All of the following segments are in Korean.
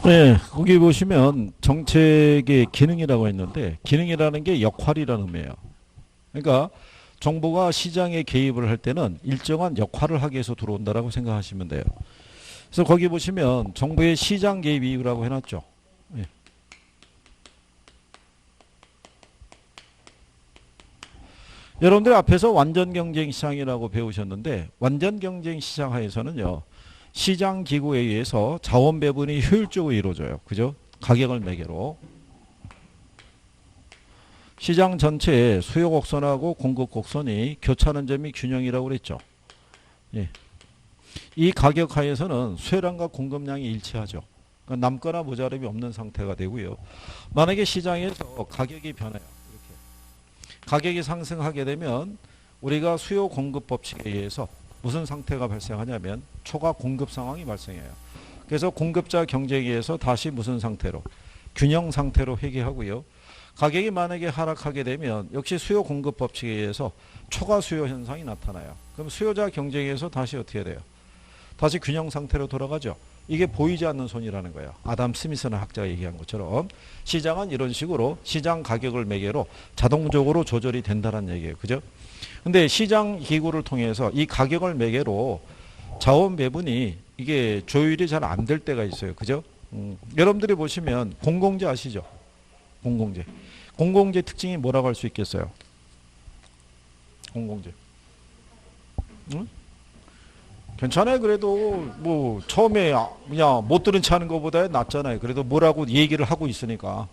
네, 거기 보시면 정책의 기능이라고 했는데 기능이라는 게 역할이라는 의미예요. 그러니까 정부가 시장에 개입을 할 때는 일정한 역할을 하기 위해서 들어온다라고 생각하시면 돼요. 그래서 거기 보시면 정부의 시장 개입 이유라고 해놨죠. 예. 여러분들 앞에서 완전 경쟁 시장이라고 배우셨는데 완전 경쟁 시장 하에서는요. 시장 기구에 의해서 자원 배분이 효율적으로 이루어져요. 그죠? 가격을 매개로. 시장 전체에 수요 곡선하고 공급 곡선이 교차하는 점이 균형이라고 그랬죠. 예. 이 가격 하에서는 수요량과 공급량이 일치하죠. 그러니까 남거나 모자람이 없는 상태가 되고요. 만약에 시장에서 가격이 변해요. 이렇게. 가격이 상승하게 되면 우리가 수요 공급 법칙에 의해서 무슨 상태가 발생하냐면 초과 공급 상황이 발생해요. 그래서 공급자 경쟁에 의해서 다시 무슨 상태로? 균형 상태로 회귀하고요. 가격이 만약에 하락하게 되면 역시 수요 공급 법칙에 의해서 초과 수요 현상이 나타나요. 그럼 수요자 경쟁에 의해서 다시 어떻게 돼요? 다시 균형 상태로 돌아가죠. 이게 보이지 않는 손이라는 거예요. 아담 스미스는 학자가 얘기한 것처럼 시장은 이런 식으로 시장 가격을 매개로 자동적으로 조절이 된다는 얘기예요. 그죠? 근데 시장 기구를 통해서 이 가격을 매개로 자원 배분이 이게 조율이 잘 안 될 때가 있어요. 그죠? 여러분들이 보시면 공공재 아시죠? 공공재. 공공재 특징이 뭐라고 할 수 있겠어요? 공공재. 응? 괜찮아요. 그래도 뭐 처음에 그냥 못 들은 체 하는 것보다 낫잖아요. 그래도 뭐라고 얘기를 하고 있으니까.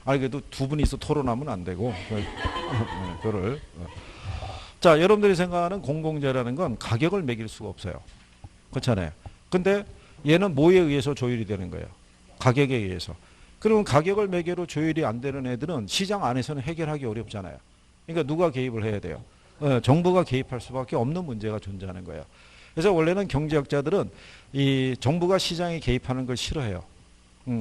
아니 그래도 두 분이서 토론하면 안 되고 그거를. 자, 여러분들이 생각하는 공공재라는 건 가격을 매길 수가 없어요. 그렇잖아요. 근데 얘는 뭐에 의해서 조율이 되는 거예요? 가격에 의해서. 그러면 가격을 매개로 조율이 안 되는 애들은 시장 안에서는 해결하기 어렵잖아요. 그러니까 누가 개입을 해야 돼요? 정부가 개입할 수밖에 없는 문제가 존재하는 거예요. 그래서 원래는 경제학자들은 이 정부가 시장에 개입하는 걸 싫어해요.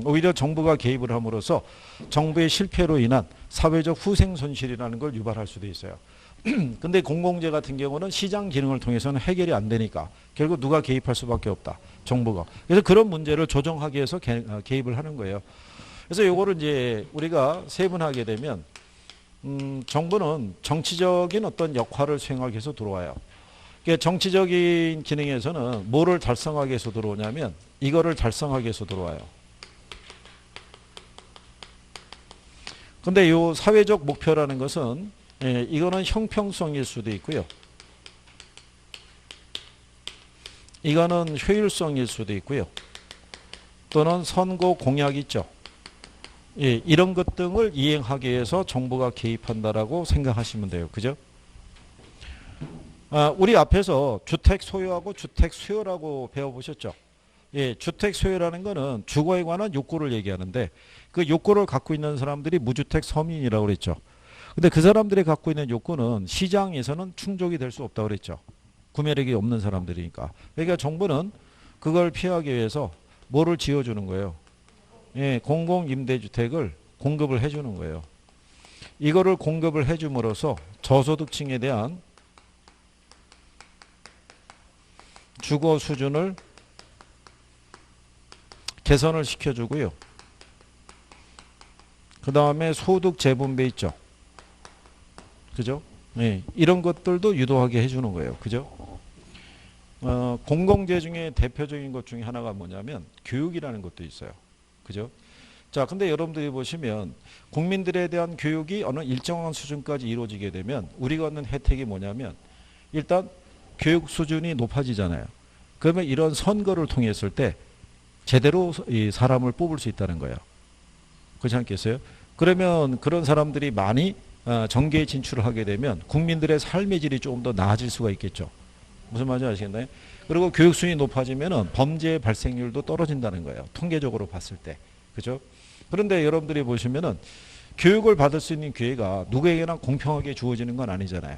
오히려 정부가 개입을 함으로써 정부의 실패로 인한 사회적 후생 손실이라는 걸 유발할 수도 있어요. 근데 공공재 같은 경우는 시장 기능을 통해서는 해결이 안 되니까 결국 누가 개입할 수밖에 없다. 정부가. 그래서 그런 문제를 조정하기 위해서 개입을 하는 거예요. 그래서 요거를 이제 우리가 세분하게 되면 정부는 정치적인 어떤 역할을 수행하기 위해서 들어와요. 그러니까 정치적인 기능에서는 뭐를 달성하기 위해서 들어오냐면 이거를 달성하기 위해서 들어와요. 근데 요 사회적 목표라는 것은 이거는 형평성일 수도 있고요. 이거는 효율성일 수도 있고요. 또는 선거 공약 있죠. 이런 것 등을 이행하기 위해서 정부가 개입한다라고 생각하시면 돼요. 그죠? 우리 앞에서 주택 소유하고 주택 수요라고 배워보셨죠? 주택 소유라는 거는 주거에 관한 욕구를 얘기하는데 그 욕구를 갖고 있는 사람들이 무주택 서민이라고 그랬죠. 근데 그 사람들이 갖고 있는 욕구는 시장에서는 충족이 될 수 없다고 그랬죠. 구매력이 없는 사람들이니까. 그러니까 정부는 그걸 피하기 위해서 뭐를 지어주는 거예요? 공공임대주택을 공급을 해주는 거예요. 이거를 공급을 해줌으로써 저소득층에 대한 주거 수준을 개선을 시켜주고요. 그 다음에 소득 재분배 있죠. 그죠? 이런 것들도 유도하게 해주는 거예요. 그죠? 공공재 중에 대표적인 것 중에 하나가 뭐냐면 교육이라는 것도 있어요. 그죠? 자, 근데 여러분들이 보시면 국민들에 대한 교육이 어느 일정한 수준까지 이루어지게 되면 우리가 얻는 혜택이 뭐냐면 일단 교육 수준이 높아지잖아요. 그러면 이런 선거를 통했을 때 제대로 이 사람을 뽑을 수 있다는 거예요. 그렇지 않겠어요? 그러면 그런 사람들이 많이 정계에 진출을 하게 되면 국민들의 삶의 질이 조금 더 나아질 수가 있겠죠. 무슨 말인지 아시겠나요? 그리고 교육 수준이 높아지면 범죄 발생률도 떨어진다는 거예요. 통계적으로 봤을 때. 그죠? 그런데 여러분들이 보시면은 교육을 받을 수 있는 기회가 누구에게나 공평하게 주어지는 건 아니잖아요.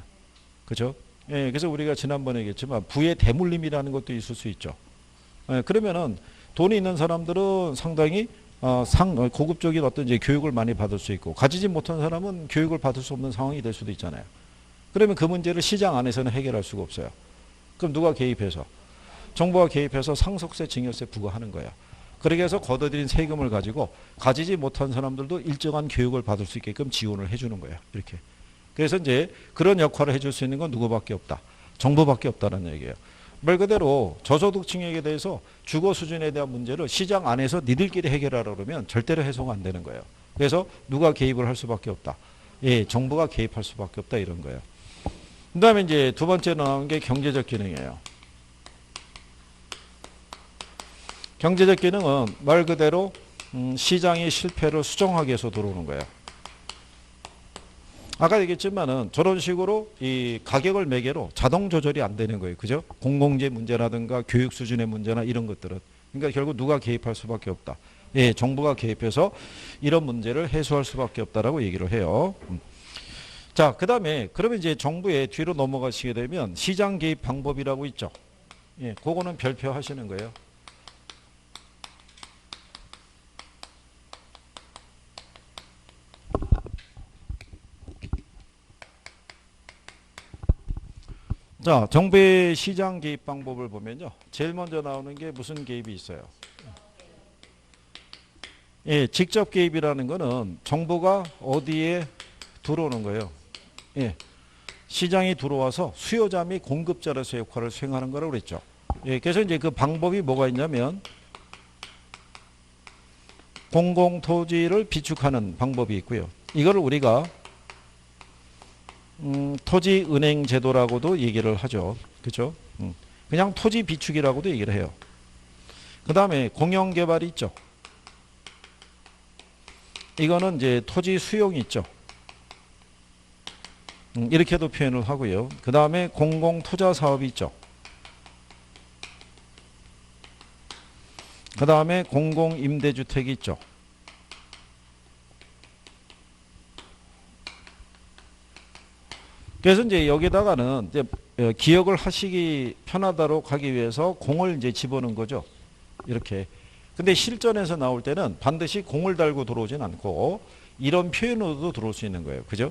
그죠? 그래서 우리가 지난번에 얘기했지만 부의 대물림이라는 것도 있을 수 있죠. 그러면은 돈이 있는 사람들은 상당히 고급적인 어떤 이제 교육을 많이 받을 수 있고 가지지 못한 사람은 교육을 받을 수 없는 상황이 될 수도 있잖아요. 그러면 그 문제를 시장 안에서는 해결할 수가 없어요. 그럼 누가 개입해서? 정부가 개입해서 상속세, 증여세 부과하는 거예요. 그렇게 해서 걷어들인 세금을 가지고 가지지 못한 사람들도 일정한 교육을 받을 수 있게끔 지원을 해주는 거예요. 이렇게. 그래서 이제 그런 역할을 해줄 수 있는 건 누구밖에 없다. 정부밖에 없다는 얘기예요. 말 그대로 저소득층에게 대해서 주거 수준에 대한 문제를 시장 안에서 니들끼리 해결하라 그러면 절대로 해소가 안 되는 거예요. 그래서 누가 개입을 할 수밖에 없다. 예, 정부가 개입할 수밖에 없다 이런 거예요. 그 다음에 이제 두 번째 나온 게 경제적 기능이에요. 경제적 기능은 말 그대로 시장의 실패를 수정하기 위해서 들어오는 거예요. 아까 얘기했지만은 저런 식으로 이 가격을 매개로 자동 조절이 안 되는 거예요. 그죠? 공공재 문제라든가 교육 수준의 문제나 이런 것들은. 그러니까 결국 누가 개입할 수밖에 없다. 예, 정부가 개입해서 이런 문제를 해소할 수밖에 없다라고 얘기를 해요. 자, 그 다음에 그러면 이제 정부의 뒤로 넘어가시게 되면 시장 개입 방법이라고 있죠. 예, 그거는 별표 하시는 거예요. 자, 정부의 시장 개입 방법을 보면요. 제일 먼저 나오는 게 무슨 개입이 있어요? 예, 직접 개입이라는 거는 정부가 어디에 들어오는 거예요. 예, 시장이 들어와서 수요자 및 공급자로서의 역할을 수행하는 거라고 그랬죠. 예, 그래서 이제 그 방법이 뭐가 있냐면 공공토지를 비축하는 방법이 있고요. 이거를 우리가 토지은행 제도라고도 얘기를 하죠. 그죠? 그냥 토지 비축이라고도 얘기를 해요. 그 다음에 공영개발이 있죠. 이거는 이제 토지 수용이 있죠. 이렇게도 표현을 하고요. 그 다음에 공공투자 사업이 있죠. 그 다음에 공공임대주택이 있죠. 그래서 이제 여기다가는 이제 기억을 하시기 편하도록 하기 위해서 공을 이제 집어넣은 거죠. 이렇게. 근데 실전에서 나올 때는 반드시 공을 달고 들어오진 않고 이런 표현으로도 들어올 수 있는 거예요. 그죠?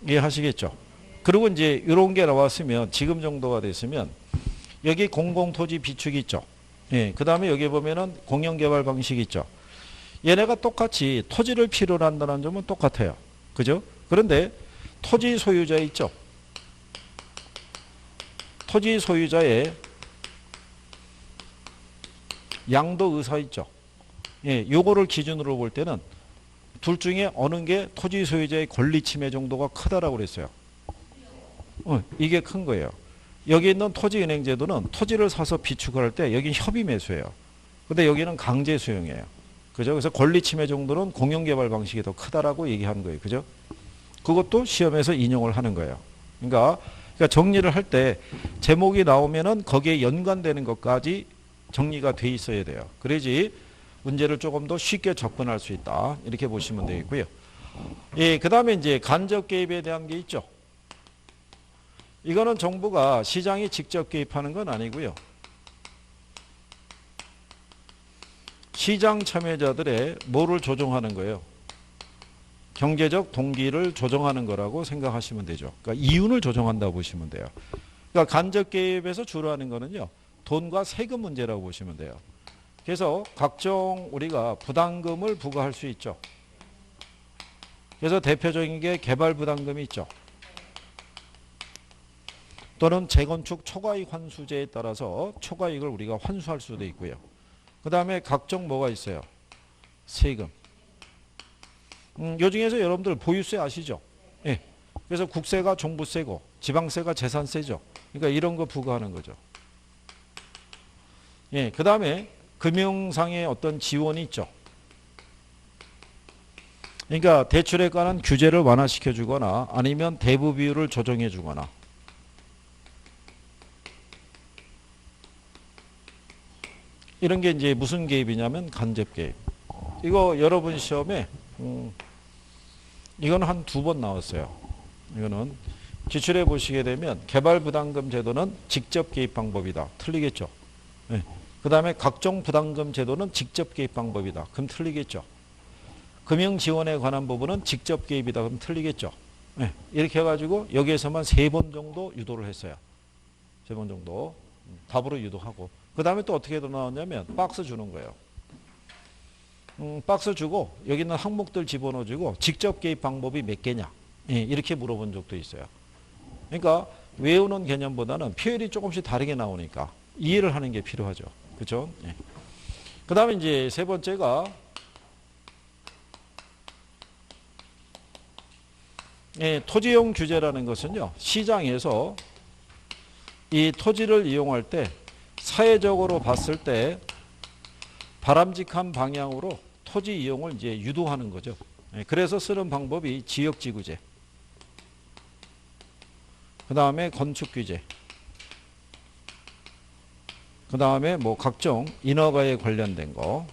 이해하시겠죠? 그리고 이제 이런 게 나왔으면 지금 정도가 됐으면 여기 공공토지 비축이 있죠. 예, 그 다음에 여기 보면은 공영개발 방식이 있죠. 얘네가 똑같이 토지를 필요로 한다는 점은 똑같아요. 그죠? 그런데 토지 소유자 있죠. 토지 소유자의 양도 의사 있죠. 예, 요거를 기준으로 볼 때는 둘 중에 어느 게 토지 소유자의 권리 침해 정도가 크다라고 그랬어요. 이게 큰 거예요. 여기 있는 토지은행 제도는 토지를 사서 비축을 할 때 여기 협의 매수예요. 근데 여기는 강제 수용이에요. 그죠? 그래서 권리 침해 정도는 공영개발 방식이 더 크다라고 얘기한 거예요. 그죠? 그것도 시험에서 인용을 하는 거예요. 그러니까 정리를 할 때 제목이 나오면은 거기에 연관되는 것까지 정리가 돼 있어야 돼요. 그래야지 문제를 조금 더 쉽게 접근할 수 있다. 이렇게 보시면 되겠고요. 예, 그 다음에 이제 간접 개입에 대한 게 있죠. 이거는 정부가 시장에 직접 개입하는 건 아니고요. 시장 참여자들의 뭐를 조정하는 거예요? 경제적 동기를 조정하는 거라고 생각하시면 되죠. 그러니까 이윤을 조정한다고 보시면 돼요. 그러니까 간접 개입에서 주로 하는 거는요. 돈과 세금 문제라고 보시면 돼요. 그래서 각종 우리가 부담금을 부과할 수 있죠. 그래서 대표적인 게 개발 부담금이 있죠. 또는 재건축 초과이익 환수제에 따라서 초과이익을 우리가 환수할 수도 있고요. 그 다음에 각종 뭐가 있어요? 세금. 요 중에서 여러분들 보유세 아시죠? 예. 그래서 국세가 종부세고 지방세가 재산세죠. 그러니까 이런 거 부과하는 거죠. 예. 그 다음에 금융상의 어떤 지원이 있죠. 그러니까 대출에 관한 규제를 완화시켜 주거나 아니면 대부 비율을 조정해 주거나 이런 게 이제 무슨 개입이냐면 간접 개입. 이거 여러분 시험에 이건 한 2번 나왔어요. 이거는 기출해 보시게 되면 개발부담금 제도는 직접 개입 방법이다. 틀리겠죠. 네. 그 다음에 각종 부담금 제도는 직접 개입 방법이다. 그럼 틀리겠죠. 금융지원에 관한 부분은 직접 개입이다. 그럼 틀리겠죠. 네. 이렇게 해가지고 여기에서만 3번 정도 유도를 했어요. 3번 정도 답으로 유도하고 그 다음에 또 어떻게 나왔냐면 박스 주는 거예요. 박스 주고 여기 있는 항목들 집어넣어주고 직접 개입 방법이 몇 개냐 예, 이렇게 물어본 적도 있어요. 그러니까 외우는 개념보다는 표현이 조금씩 다르게 나오니까 이해를 하는 게 필요하죠. 그렇죠? 예. 그 다음에 이제 세 번째가 예, 토지용 규제라는 것은요. 시장에서 이 토지를 이용할 때 사회적으로 봤을 때 바람직한 방향으로 토지 이용을 이제 유도하는 거죠. 예, 그래서 쓰는 방법이 지역지구제, 그 다음에 건축규제, 그 다음에 뭐 각종 인허가에 관련된 거.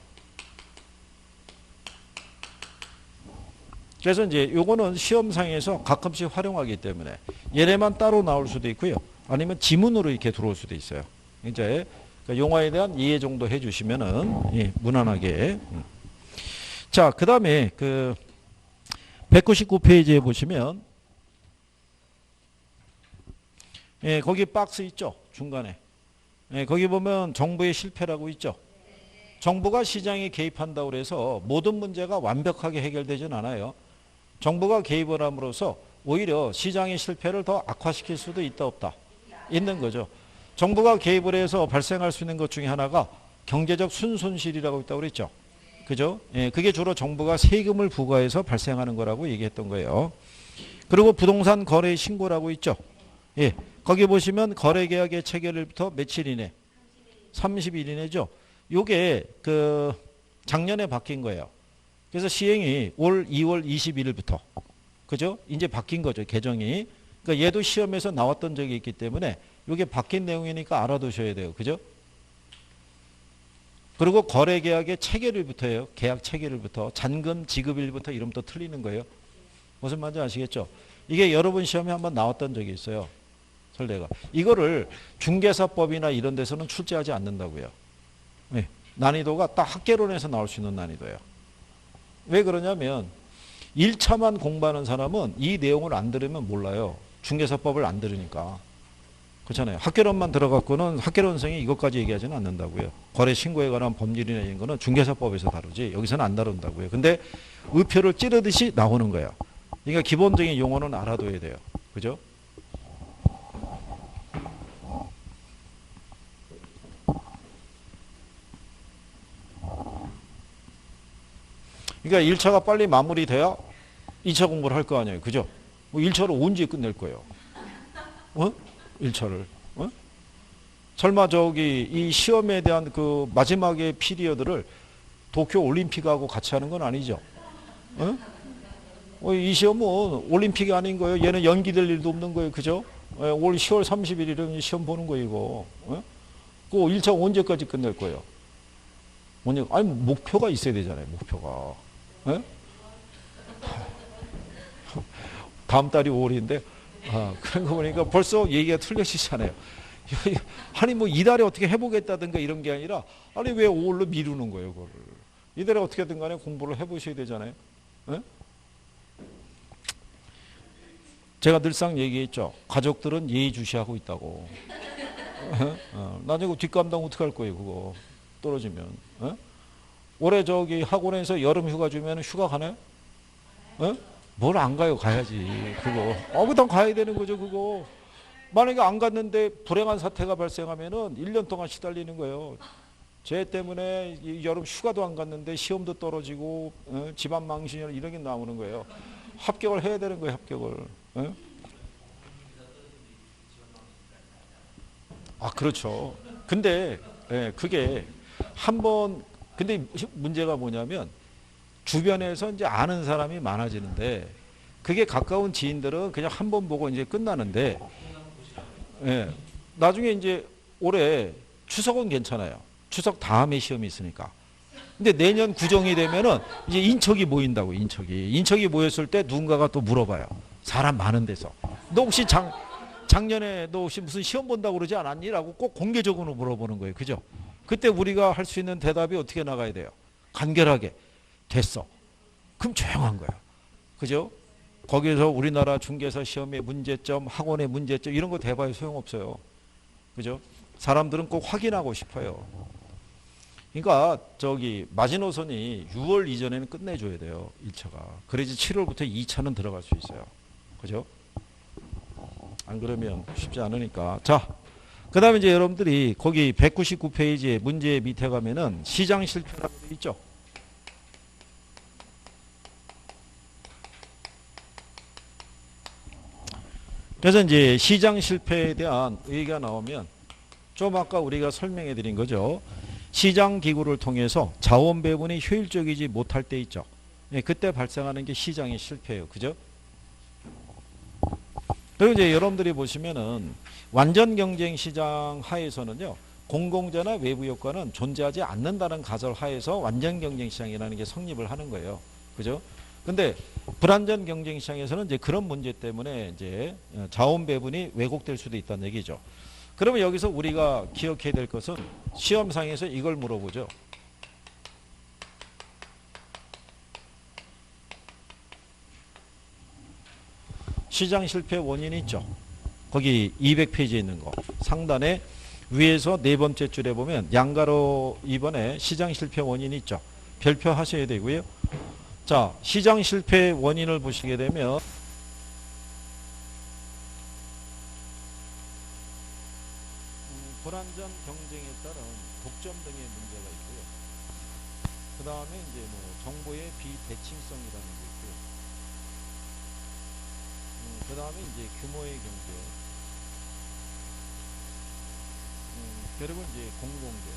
그래서 이제 요거는 시험상에서 가끔씩 활용하기 때문에 얘네만 따로 나올 수도 있고요. 아니면 지문으로 이렇게 들어올 수도 있어요. 이제 용어에 대한 이해 정도 해주시면은 예, 무난하게. 자, 그 다음에 그 199페이지에 보시면 예, 거기 박스 있죠? 중간에. 예, 거기 보면 정부의 실패라고 있죠? 정부가 시장에 개입한다고 그래서 모든 문제가 완벽하게 해결되진 않아요. 정부가 개입을 함으로써 오히려 시장의 실패를 더 악화시킬 수도 있다 없다. 있는 거죠. 정부가 개입을 해서 발생할 수 있는 것 중에 하나가 경제적 순손실이라고 있다고 그랬죠. 그죠? 예, 그게 주로 정부가 세금을 부과해서 발생하는 거라고 얘기했던 거예요. 그리고 부동산 거래 신고라고 있죠. 예, 거기 보시면 거래계약의 체결일부터 며칠 이내? 30일 이내죠. 요게 그 작년에 바뀐 거예요. 그래서 시행이 올 2월 21일부터. 그죠? 이제 바뀐 거죠. 개정이. 그러니까 얘도 시험에서 나왔던 적이 있기 때문에 이게 바뀐 내용이니까 알아두셔야 돼요. 그죠? 그리고 거래계약의 체결일부터예요. 계약 체결일부터. 잔금 지급일부터 이러면 또 틀리는 거예요. 무슨 말인지 아시겠죠? 이게 여러분 시험에 한번 나왔던 적이 있어요. 설례가. 이거를 중개사법이나 이런 데서는 출제하지 않는다고요. 네. 난이도가 딱 학개론에서 나올 수 있는 난이도예요. 왜 그러냐면 1차만 공부하는 사람은 이 내용을 안 들으면 몰라요. 중개사법을 안 들으니까. 그렇잖아요. 학개론만 들어갖고는 학개론생이 이것까지 얘기하지는 않는다고요. 거래 신고에 관한 법률이나 이런 거는 중개사법에서 다루지 여기서는 안 다룬다고요. 근데 의표를 찌르듯이 나오는 거예요. 그러니까 기본적인 용어는 알아둬야 돼요. 그죠? 그러니까 1차가 빨리 마무리돼야 2차 공부를 할 거 아니에요. 그죠? 뭐 1차를 언제 끝낼 거예요? 어? 1차를. 어? 설마 저기 이 시험에 대한 그 마지막의 피리어드를 도쿄 올림픽하고 같이 하는 건 아니죠? 이 시험은 올림픽이 아닌 거예요. 얘는 연기될 일도 없는 거예요. 그죠? 올 10월 31일은 시험 보는 거예요, 이거. 그 1차 언제까지 끝낼 거예요? 아니, 목표가 있어야 되잖아요, 목표가. 다음 달이 5월인데, 그런 거 보니까 벌써 얘기가 틀려지잖아요. 아니, 뭐 이달에 어떻게 해보겠다든가 이런 게 아니라, 아니, 왜 5월로 미루는 거예요, 그거를. 이달에 어떻게든 간에 공부를 해보셔야 되잖아요. 제가 늘상 얘기했죠. 가족들은 예의주시하고 있다고. 나중에 뒷감당 어떻게 할 거예요, 그거. 떨어지면. 올해 저기 학원에서 여름 휴가 주면 휴가 가나요? 뭘 안 가요? 가야지. 그거. 그다음 가야 되는 거죠, 그거. 만약에 안 갔는데 불행한 사태가 발생하면은 1년 동안 시달리는 거예요. 쟤 때문에 여름 휴가도 안 갔는데 시험도 떨어지고 집안 망신이나 이런 게 나오는 거예요. 합격을 해야 되는 거예요, 합격을. 그렇죠. 근데 그게 한번 근데 문제가 뭐냐면 주변에서 이제 아는 사람이 많아지는데 그게 가까운 지인들은 그냥 한 번 보고 이제 끝나는데 나중에 이제 올해 추석은 괜찮아요. 추석 다음에 시험이 있으니까. 근데 내년 구정이 되면은 이제 인척이 모인다고, 인척이 모였을 때 누군가가 또 물어봐요. 사람 많은 데서. 너 혹시 작년에 너 혹시 무슨 시험 본다고 그러지 않았니? 라고 꼭 공개적으로 물어보는 거예요. 그죠? 그때 우리가 할 수 있는 대답이 어떻게 나가야 돼요? 간결하게. 됐어. 그럼 조용한 거야. 그죠? 거기서 우리나라 중개사 시험의 문제점, 학원의 문제점 이런 거 대봐야 소용없어요. 그죠? 사람들은 꼭 확인하고 싶어요. 그러니까 저기 마지노선이 6월 이전에는 끝내줘야 돼요. 1차가. 그래야지 7월부터 2차는 들어갈 수 있어요. 그죠? 안 그러면 쉽지 않으니까. 자, 그 다음에 이제 여러분들이 거기 199페이지에 문제 밑에 가면은 시장 실패라고 되어 있죠. 그래서 이제 시장 실패에 대한 얘기가 나오면 좀 아까 우리가 설명해 드린 거죠. 시장 기구를 통해서 자원 배분이 효율적이지 못할 때 있죠. 예, 그때 발생하는 게 시장의 실패예요. 그죠? 그리고 이제 여러분들이 보시면은 완전 경쟁 시장 하에서는요. 공공재나 외부 효과는 존재하지 않는다는 가설 하에서 완전 경쟁 시장이라는 게 성립을 하는 거예요. 그죠? 근데 불완전 경쟁 시장에서는 이제 그런 문제 때문에 이제 자원 배분이 왜곡될 수도 있다는 얘기죠. 그러면 여기서 우리가 기억해야 될 것은 시험상에서 이걸 물어보죠. 시장 실패 원인이 있죠. 거기 200페이지에 있는 거. 상단에 위에서 네 번째 줄에 보면 양가로 2번에 시장 실패 원인이 있죠. 별표하셔야 되고요. 자, 시장 실패 원인을 보시게 되면 불완전 경쟁에 따른 독점 등의 문제가 있고요. 그 다음에 이제 뭐 정보의 비대칭성이라는 게 있고요. 그 다음에 이제 규모의 경제, 그리고 이제 공공재,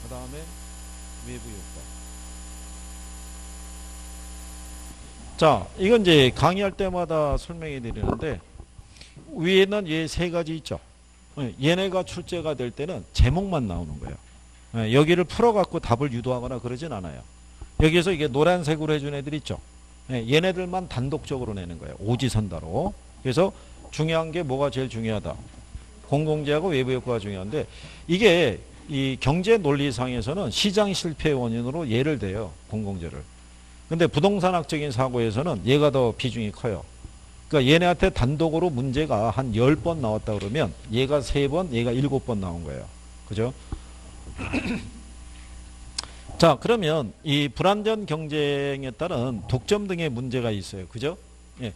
그 다음에 외부 효과. 자, 이건 이제 강의할 때마다 설명해 드리는데 위에는 얘 세 가지 있죠. 얘네가 출제가 될 때는 제목만 나오는 거예요. 여기를 풀어갖고 답을 유도하거나 그러진 않아요. 여기에서 이게 노란색으로 해준 애들 있죠. 얘네들만 단독적으로 내는 거예요. 오지선다로. 그래서 중요한 게 뭐가 제일 중요하다. 공공재하고 외부 효과가 중요한데 이게 이 경제 논리상에서는 시장 실패 원인으로 예를 대요. 공공재를. 근데 부동산학적인 사고에서는 얘가 더 비중이 커요. 그러니까 얘네한테 단독으로 문제가 한 10번 나왔다 그러면 얘가 3번, 얘가 7번 나온 거예요. 그죠? 자, 그러면 이 불완전 경쟁에 따른 독점 등의 문제가 있어요. 그죠? 예.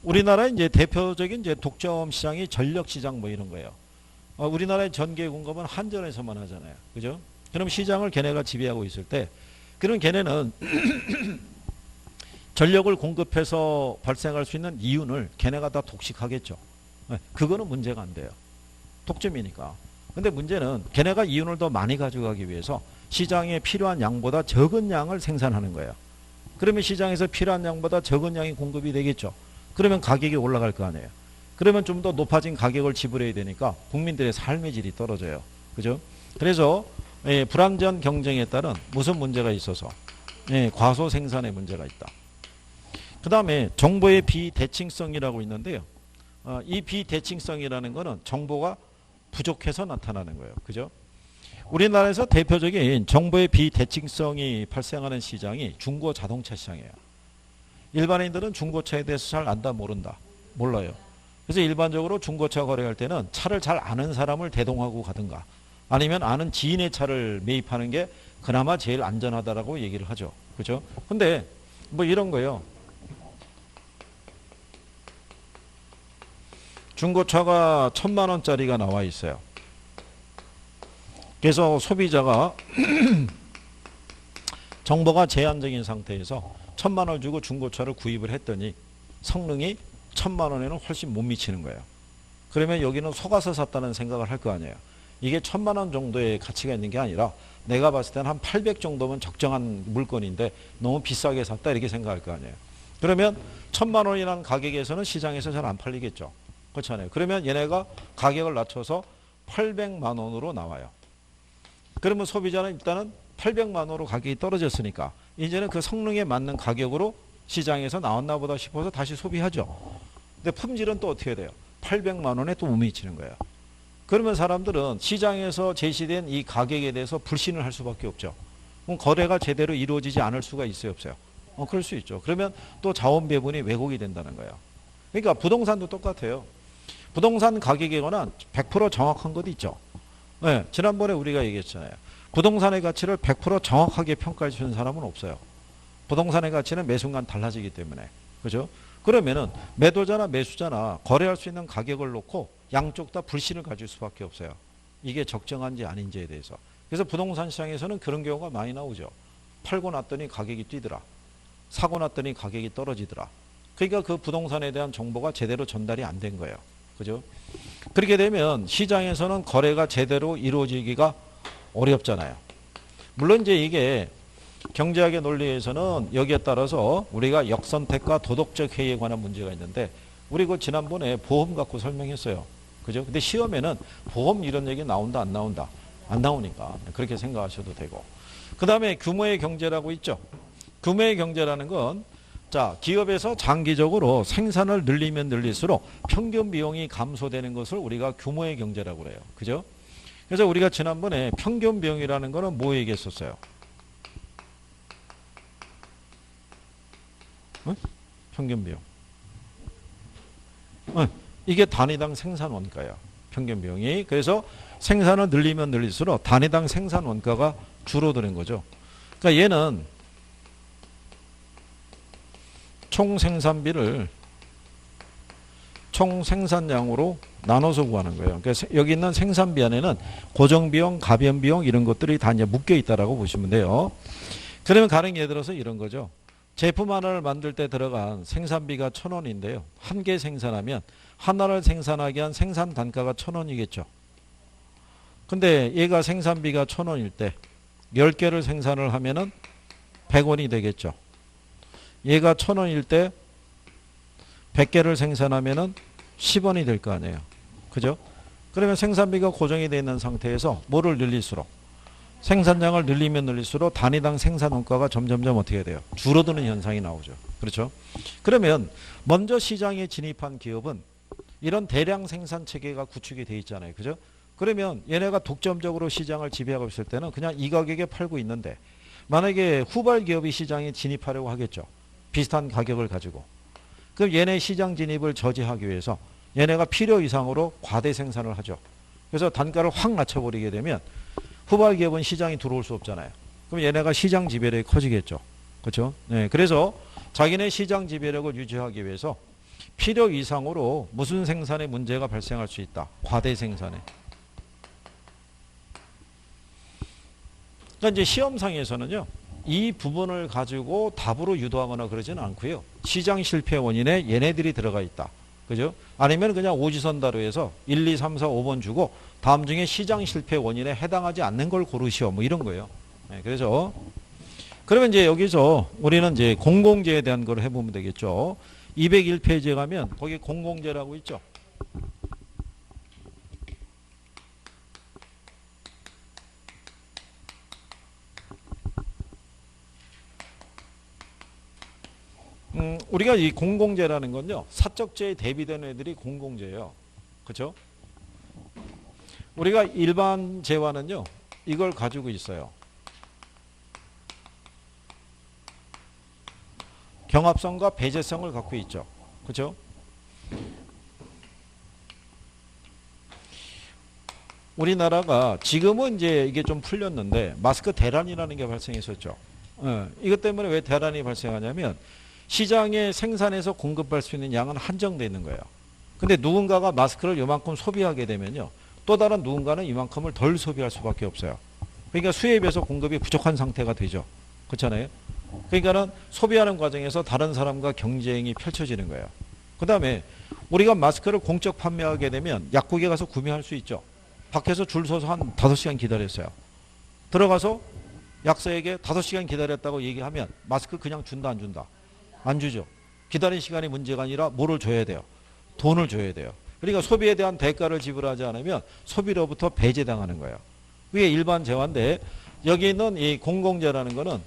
우리나라 이제 대표적인 이제 독점 시장이 전력 시장 뭐 이런 거예요. 우리나라의 전기 공급은 한전에서만 하잖아요. 그죠? 그럼 시장을 걔네가 지배하고 있을 때 그럼 걔네는 전력을 공급해서 발생할 수 있는 이윤을 걔네가 다 독식하겠죠. 그거는 문제가 안 돼요. 독점이니까. 근데 문제는 걔네가 이윤을 더 많이 가져가기 위해서 시장에 필요한 양보다 적은 양을 생산하는 거예요. 그러면 시장에서 필요한 양보다 적은 양이 공급이 되겠죠. 그러면 가격이 올라갈 거 아니에요. 그러면 좀 더 높아진 가격을 지불해야 되니까 국민들의 삶의 질이 떨어져요. 그죠? 그래서 불완전 경쟁에 따른 무슨 문제가 있어서 과소 생산의 문제가 있다. 그 다음에 정보의 비대칭성이라고 있는데요. 이 비대칭성이라는 거는 정보가 부족해서 나타나는 거예요. 그죠? 우리나라에서 대표적인 정보의 비대칭성이 발생하는 시장이 중고 자동차 시장이에요. 일반인들은 중고차에 대해서 잘 안다 모른다. 몰라요. 그래서 일반적으로 중고차 거래할 때는 차를 잘 아는 사람을 대동하고 가든가 아니면 아는 지인의 차를 매입하는 게 그나마 제일 안전하다라고 얘기를 하죠. 그죠? 근데 뭐 이런 거예요. 중고차가 1000만원짜리가 나와 있어요. 그래서 소비자가 정보가 제한적인 상태에서 1000만원을 주고 중고차를 구입을 했더니 성능이 1000만원에는 훨씬 못 미치는 거예요. 그러면 여기는 속아서 샀다는 생각을 할 거 아니에요. 이게 1000만원 정도의 가치가 있는 게 아니라 내가 봤을 때는 한 800 정도면 적정한 물건인데 너무 비싸게 샀다 이렇게 생각할 거 아니에요. 그러면 1000만원이라는 가격에서는 시장에서 잘 안 팔리겠죠. 그렇잖아요. 그러면 얘네가 가격을 낮춰서 800만원으로 나와요. 그러면 소비자는 일단은 800만원으로 가격이 떨어졌으니까 이제는 그 성능에 맞는 가격으로 시장에서 나왔나 보다 싶어서 다시 소비하죠. 근데 품질은 또 어떻게 돼요? 800만원에 또 못 미치는 거예요. 그러면 사람들은 시장에서 제시된 이 가격에 대해서 불신을 할 수밖에 없죠. 그럼 거래가 제대로 이루어지지 않을 수가 있어요, 없어요? 그럴 수 있죠. 그러면 또 자원 배분이 왜곡이 된다는 거예요. 그러니까 부동산도 똑같아요. 부동산 가격에 관한 100% 정확한 것도 있죠. 네, 지난번에 우리가 얘기했잖아요. 부동산의 가치를 100% 정확하게 평가해 주는 사람은 없어요. 부동산의 가치는 매 순간 달라지기 때문에. 그죠? 그러면은 매도자나 매수자나 거래할 수 있는 가격을 놓고 양쪽 다 불신을 가질 수밖에 없어요. 이게 적정한지 아닌지에 대해서. 그래서 부동산 시장에서는 그런 경우가 많이 나오죠. 팔고 났더니 가격이 뛰더라. 사고 났더니 가격이 떨어지더라. 그러니까 그 부동산에 대한 정보가 제대로 전달이 안 된 거예요. 그죠? 그렇게 되면 시장에서는 거래가 제대로 이루어지기가 어렵잖아요. 물론 이제 이게 경제학의 논리에서는 여기에 따라서 우리가 역선택과 도덕적 해이에 관한 문제가 있는데 우리 그 지난번에 보험 갖고 설명했어요. 그죠? 근데 시험에는 보험 이런 얘기 나온다 안 나온다? 안 나오니까 그렇게 생각하셔도 되고. 그 다음에 규모의 경제라고 있죠. 규모의 경제라는 건 자, 기업에서 장기적으로 생산을 늘리면 늘릴수록 평균 비용이 감소되는 것을 우리가 규모의 경제라고 그래요. 그죠? 그래서 우리가 지난번에 평균 비용이라는 거는 뭐 얘기했었어요? 응? 평균 비용. 응. 이게 단위당 생산 원가야. 평균 비용이. 그래서 생산을 늘리면 늘릴수록 단위당 생산 원가가 줄어드는 거죠. 그러니까 얘는 총 생산비를 총 생산량으로 나눠서 구하는 거예요. 그러니까 여기 있는 생산비 안에는 고정비용, 가변비용 이런 것들이 다 이제 묶여 있다라고 보시면 돼요. 그러면 가령 예를 들어서 이런 거죠. 제품 하나를 만들 때 들어간 생산비가 1,000원인데요. 한 개 생산하면 하나를 생산하기 위한 생산 단가가 1,000원이겠죠. 근데 얘가 생산비가 1,000원일 때 10개를 생산을 하면은 100원이 되겠죠. 얘가 1,000원일 때 100개를 생산하면은 10원이 될 거 아니에요. 그죠? 그러면 생산비가 고정이 되어 있는 상태에서 뭐를 늘릴수록 생산량을 늘리면 늘릴수록 단위당 생산 원가가 점점점 어떻게 돼요? 줄어드는 현상이 나오죠. 그렇죠? 그러면 먼저 시장에 진입한 기업은 이런 대량 생산 체계가 구축이 되어 있잖아요. 그죠? 그러면 얘네가 독점적으로 시장을 지배하고 있을 때는 그냥 이 가격에 팔고 있는데 만약에 후발 기업이 시장에 진입하려고 하겠죠. 비슷한 가격을 가지고. 그럼 얘네 시장 진입을 저지하기 위해서 얘네가 필요 이상으로 과대 생산을 하죠. 그래서 단가를 확 낮춰버리게 되면 후발 기업은 시장이 들어올 수 없잖아요. 그럼 얘네가 시장 지배력이 커지겠죠. 그렇죠? 네, 그래서 자기네 시장 지배력을 유지하기 위해서 필요 이상으로 무슨 생산에 문제가 발생할 수 있다. 과대 생산에. 그러니까 이제 시험상에서는요. 이 부분을 가지고 답으로 유도하거나 그러지는 않고요. 시장 실패 원인에 얘네들이 들어가 있다. 그죠? 아니면 그냥 오지선다로 해서 1, 2, 3, 4, 5번 주고 다음 중에 시장 실패 원인에 해당하지 않는 걸 고르시오. 뭐 이런 거예요. 네, 그래서 그러면 이제 여기서 우리는 이제 공공재에 대한 걸 해보면 되겠죠. 201페이지에 가면 거기 공공재라고 있죠. 우리가 이 공공재라는 건요. 사적재에 대비되는 애들이 공공재예요. 그렇죠? 우리가 일반 재화는요. 이걸 가지고 있어요. 경합성과 배제성을 갖고 있죠. 그렇죠? 우리나라가 지금은 이제 이게 좀 풀렸는데 마스크 대란이라는 게 발생했었죠. 이것 때문에 왜 대란이 발생하냐면 시장에 생산해서 공급할 수 있는 양은 한정되어 있는 거예요. 근데 누군가가 마스크를 이만큼 소비하게 되면요. 또 다른 누군가는 이만큼을 덜 소비할 수밖에 없어요. 그러니까 수요에 비해서 공급이 부족한 상태가 되죠. 그렇잖아요. 그러니까는 소비하는 과정에서 다른 사람과 경쟁이 펼쳐지는 거예요. 그 다음에 우리가 마스크를 공적 판매하게 되면 약국에 가서 구매할 수 있죠. 밖에서 줄 서서 한 5시간 기다렸어요. 들어가서 약사에게 5시간 기다렸다고 얘기하면 마스크 그냥 준다 안 준다? 안 주죠. 기다린 시간이 문제가 아니라 뭐를 줘야 돼요? 돈을 줘야 돼요. 그러니까 소비에 대한 대가를 지불하지 않으면 소비로부터 배제당하는 거예요. 그게 일반 재화인데 여기 있는 이 공공재라는 거는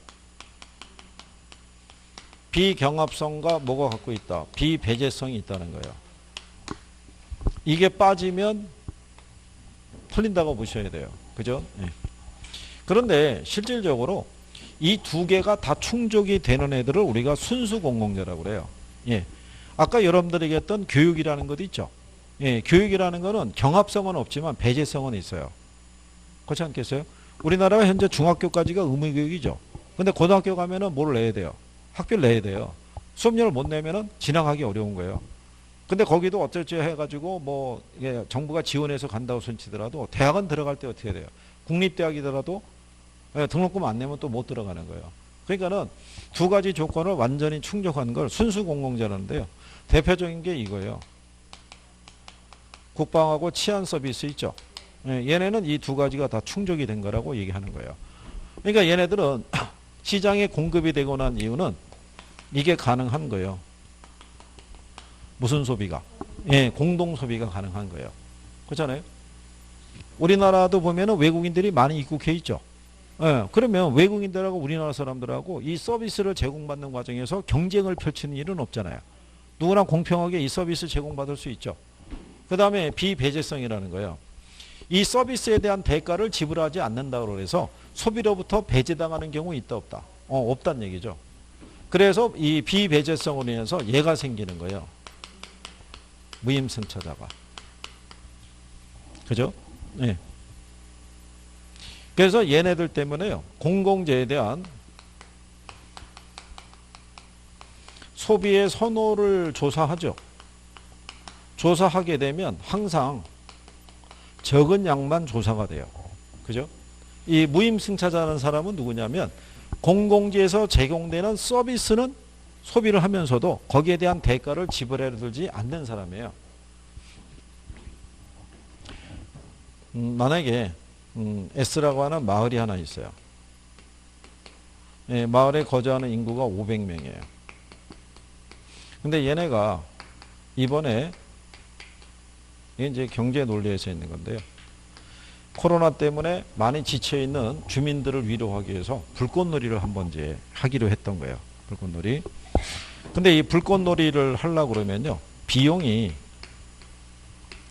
비경합성과 뭐가 갖고 있다? 비배제성이 있다는 거예요. 이게 빠지면 틀린다고 보셔야 돼요. 그죠? 네. 그런데 실질적으로 이 두 개가 다 충족이 되는 애들을 우리가 순수 공공재라고 그래요. 예. 아까 여러분들에게 했던 교육이라는 것도 있죠. 예. 교육이라는 거는 경합성은 없지만 배제성은 있어요. 그렇지 않겠어요? 우리나라가 현재 중학교까지가 의무교육이죠. 근데 고등학교 가면은 뭘 내야 돼요? 학비를 내야 돼요. 수업료를 못 내면은 진학하기 어려운 거예요. 근데 거기도 어쩔지 해가지고 뭐 이게 정부가 지원해서 간다고 손치더라도 대학은 들어갈 때 어떻게 돼요? 국립대학이더라도 등록금 안 내면 또 못 들어가는 거예요. 그러니까는 두 가지 조건을 완전히 충족한 걸 순수 공공재라는데요. 대표적인 게 이거예요. 국방하고 치안 서비스 있죠. 얘네는 이 두 가지가 다 충족이 된 거라고 얘기하는 거예요. 그러니까 얘네들은 시장에 공급이 되고 난 이유는 이게 가능한 거예요. 무슨 소비가? 공동 소비가 가능한 거예요. 그렇잖아요? 우리나라도 보면은 외국인들이 많이 입국해 있죠. 그러면 외국인들하고 우리나라 사람들하고 이 서비스를 제공받는 과정에서 경쟁을 펼치는 일은 없잖아요. 누구나 공평하게 이 서비스 제공받을 수 있죠. 그 다음에 비배제성이라는 거예요. 이 서비스에 대한 대가를 지불하지 않는다고 해서 소비로부터 배제당하는 경우 있다 없다? 없다는 얘기죠. 그래서 이 비배제성으로 인해서 얘가 생기는 거예요. 무임승차자가. 그죠? 네. 그래서 얘네들 때문에요. 공공재에 대한 소비의 선호를 조사하죠. 조사하게 되면 항상 적은 양만 조사가 돼요. 그죠? 이 무임승차자라는 사람은 누구냐면 공공재에서 제공되는 서비스는 소비를 하면서도 거기에 대한 대가를 지불해 들지 않는 사람이에요. 만약에 S라고 하는 마을이 하나 있어요. 마을에 거주하는 인구가 500명이에요. 근데 얘네가 이번에 이게 이제 경제 논리에서 있는 건데요. 코로나 때문에 많이 지쳐있는 주민들을 위로하기 위해서 불꽃놀이를 한번 이제 하기로 했던 거예요. 불꽃놀이. 근데 이 불꽃놀이를 하려고 그러면요. 비용이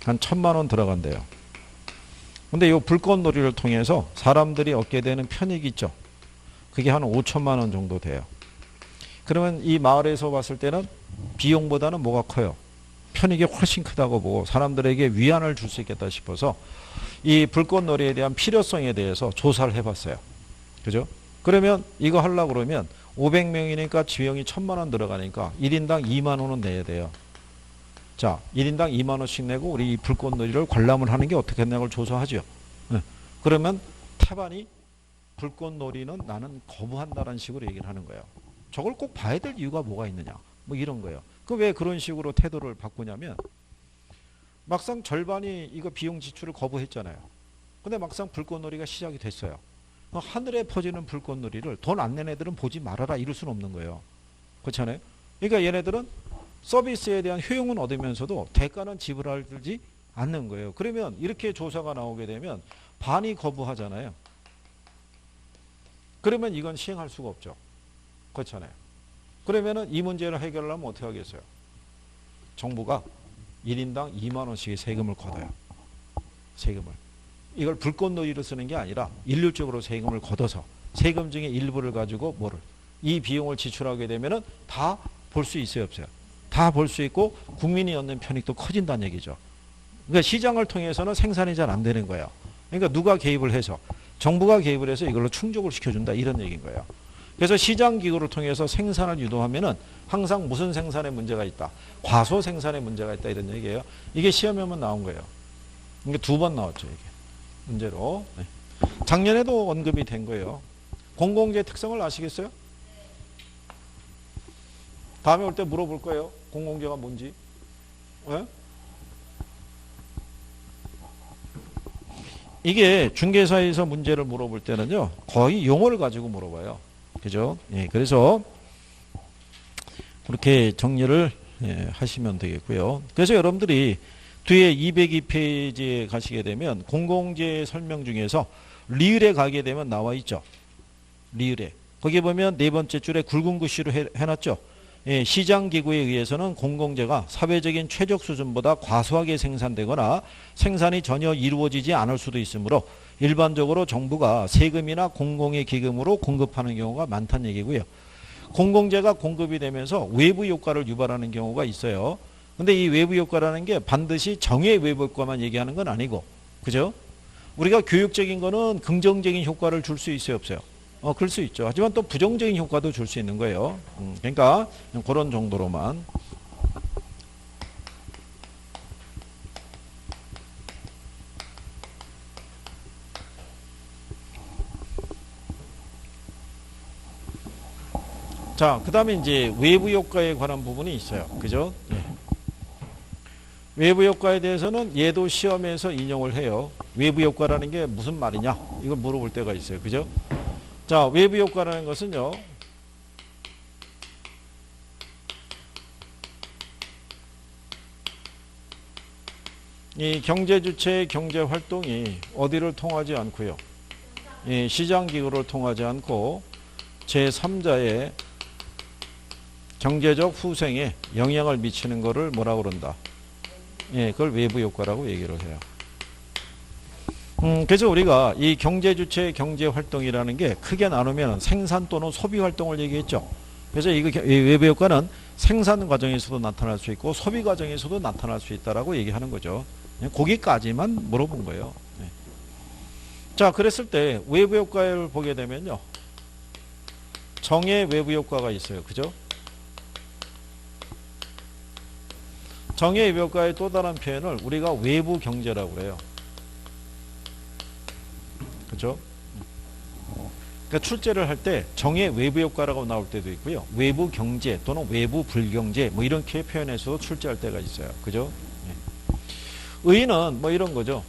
한 1,000만 원 들어간대요. 근데 이 불꽃놀이를 통해서 사람들이 얻게 되는 편익이 있죠. 그게 한 5천만 원 정도 돼요. 그러면 이 마을에서 봤을 때는 비용보다는 뭐가 커요? 편익이 훨씬 크다고 보고 사람들에게 위안을 줄 수 있겠다 싶어서 이 불꽃놀이에 대한 필요성에 대해서 조사를 해봤어요. 그죠? 그러면 이거 하려고 그러면 500명이니까 비용이 1,000만 원 들어가니까 1인당 2만 원은 내야 돼요. 자, 1인당 2만 원씩 내고 우리 이 불꽃놀이를 관람을 하는 게 어떻게 되냐고 조사하죠. 그러면 태반이 불꽃놀이는 나는 거부한다라는 식으로 얘기를 하는 거예요. 저걸 꼭 봐야 될 이유가 뭐가 있느냐. 뭐 이런 거예요. 그 왜 그런 식으로 태도를 바꾸냐면 막상 절반이 이거 비용 지출을 거부했잖아요. 근데 막상 불꽃놀이가 시작이 됐어요. 하늘에 퍼지는 불꽃놀이를 돈 안 낸 애들은 보지 말아라 이럴 수는 없는 거예요. 그렇잖아요. 그러니까 얘네들은 서비스에 대한 효용은 얻으면서도 대가는 지불하지 않는 거예요. 그러면 이렇게 조사가 나오게 되면 반이 거부하잖아요. 그러면 이건 시행할 수가 없죠. 그렇잖아요. 그러면은 이 문제를 해결하려면 어떻게 하겠어요? 정부가 1인당 2만 원씩의 세금을 걷어요. 세금을. 이걸 불꽃놀이로 쓰는 게 아니라 일률적으로 세금을 걷어서 세금 중에 일부를 가지고 이 비용을 지출하게 되면은 다 볼 수 있어요, 없어요? 다 볼 수 있고 국민이 얻는 편익도 커진다는 얘기죠. 그러니까 시장을 통해서는 생산이 잘 안 되는 거예요. 그러니까 누가 개입을 해서 정부가 개입을 해서 이걸로 충족을 시켜준다 이런 얘기인 거예요. 그래서 시장기구를 통해서 생산을 유도하면은 항상 무슨 생산에 문제가 있다. 과소 생산에 문제가 있다 이런 얘기예요. 이게 시험에 한번 나온 거예요. 이게 2번 나왔죠. 이게 문제로. 네. 작년에도 언급이 된 거예요. 공공재 특성을 아시겠어요? 다음에 올 때 물어볼 거예요. 공공재가 뭔지. 네? 이게 중개사에서 문제를 물어볼 때는요. 거의 용어를 가지고 물어봐요. 그죠? 예, 그래서 그렇게 정리를 하시면 되겠고요. 그래서 여러분들이 뒤에 202페이지에 가시게 되면 공공재 설명 중에서 리을에 가게 되면 나와 있죠. 리을에. 거기 보면 네 번째 줄에 굵은 글씨로 해놨죠. 예, 시장기구에 의해서는 공공재가 사회적인 최적 수준보다 과소하게 생산되거나 생산이 전혀 이루어지지 않을 수도 있으므로 일반적으로 정부가 세금이나 공공의 기금으로 공급하는 경우가 많다는 얘기고요. 공공재가 공급이 되면서 외부 효과를 유발하는 경우가 있어요. 근데 이 외부 효과라는 게 반드시 정의 외부 효과만 얘기하는 건 아니고, 그죠? 우리가 교육적인 거는 긍정적인 효과를 줄 수 있어요, 없어요? 그럴 수 있죠. 하지만 또 부정적인 효과도 줄 수 있는 거예요. 그러니까 그런 정도로만. 자, 그 다음에 이제 외부 효과에 관한 부분이 있어요. 그죠? 예. 외부 효과에 대해서는 얘도 시험에서 인용을 해요. 외부 효과라는 게 무슨 말이냐? 이걸 물어볼 때가 있어요. 그죠? 자, 외부 효과라는 것은요. 이 경제 주체의 경제 활동이 어디를 통하지 않고요. 이 시장 기구를 통하지 않고 제3자의 경제적 후생에 영향을 미치는 것을 뭐라고 그런다? 예, 그걸 외부 효과라고 얘기를 해요. 그래서 우리가 이 경제 주체의 경제 활동이라는 게 크게 나누면 생산 또는 소비 활동을 얘기했죠. 그래서 이 외부 효과는 생산 과정에서도 나타날 수 있고 소비 과정에서도 나타날 수 있다라고 얘기하는 거죠. 거기까지만 물어본 거예요. 네. 자, 그랬을 때 외부 효과를 보게 되면요. 정의 외부 효과가 있어요. 그죠? 정의 외부 효과의 또 다른 표현을 우리가 외부 경제라고 그래요. 그죠? 그러니까 출제를 할 때 정의 외부 효과라고 나올 때도 있고요. 외부 경제 또는 외부 불경제 뭐 이렇게 표현해서 출제할 때가 있어요. 그죠? 예. 의의는 뭐 이런 거죠.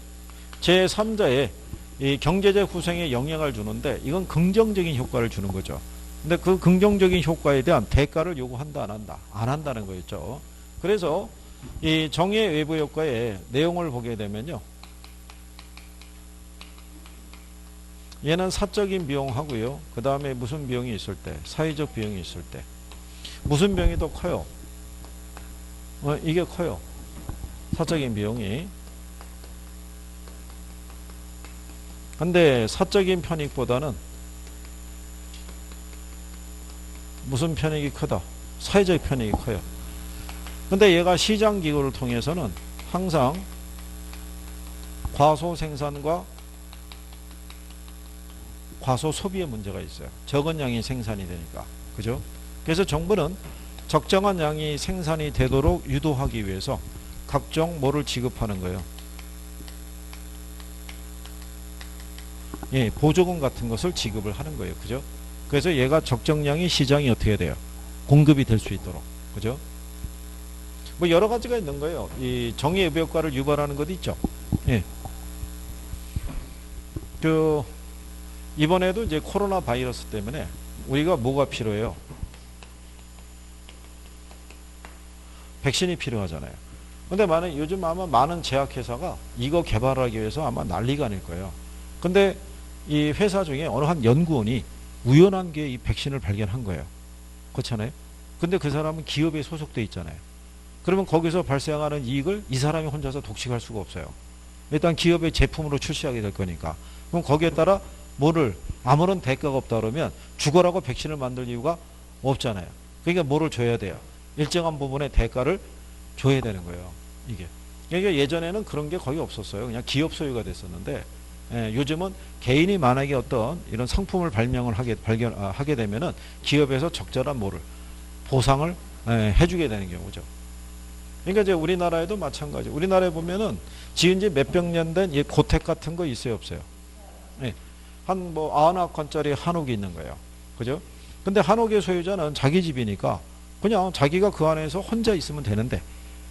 제3자의 이 경제적 후생에 영향을 주는데 이건 긍정적인 효과를 주는 거죠. 근데 그 긍정적인 효과에 대한 대가를 요구한다 안 한다? 안 한다는 거였죠. 그래서 이 정의 외부 효과의 내용을 보게 되면요. 얘는 사적인 비용하고요. 그 다음에 무슨 비용이 있을 때? 사회적 비용이 있을 때. 무슨 비용이 더 커요? 이게 커요. 사적인 비용이. 근데 사적인 편익보다는 무슨 편익이 크다? 사회적 편익이 커요. 근데 얘가 시장 기구를 통해서는 항상 과소 생산과 과소 소비의 문제가 있어요. 적은 양이 생산이 되니까. 그죠? 그래서 정부는 적정한 양이 생산이 되도록 유도하기 위해서 각종 뭐를 지급하는 거예요. 예, 보조금 같은 것을 지급을 하는 거예요. 그죠? 그래서 얘가 적정량이 시장이 어떻게 돼요? 공급이 될 수 있도록. 그죠? 뭐 여러 가지가 있는 거예요. 이 정의 외부 효과를 유발하는 것도 있죠. 예. 이번에도 이제 코로나 바이러스 때문에 우리가 뭐가 필요해요? 백신이 필요하잖아요. 근데 요즘 아마 많은 제약회사가 이거 개발하기 위해서 아마 난리가 날 거예요. 근데 이 회사 중에 어느 한 연구원이 우연한 게 이 백신을 발견한 거예요. 그렇잖아요. 근데 그 사람은 기업에 소속돼 있잖아요. 그러면 거기서 발생하는 이익을 이 사람이 혼자서 독식할 수가 없어요. 일단 기업의 제품으로 출시하게 될 거니까. 그럼 거기에 따라 뭐를 아무런 대가가 없다 그러면 죽어라고 백신을 만들 이유가 없잖아요. 그러니까 뭐를 줘야 돼요? 일정한 부분의 대가를 줘야 되는 거예요. 이게. 그러니까 예전에는 그런 게 거의 없었어요. 그냥 기업 소유가 됐었는데 요즘은 개인이 만약에 어떤 이런 상품을 하게 되면은 기업에서 적절한 뭐를 보상을 해주게 되는 경우죠. 그러니까 이제 우리나라에도 마찬가지. 우리나라에 보면은 지은 지 몇백 년 된 고택 같은 거 있어요, 없어요? 네. 한 뭐 90건짜리 한옥이 있는 거예요. 그죠? 근데 한옥의 소유자는 자기 집이니까 그냥 자기가 그 안에서 혼자 있으면 되는데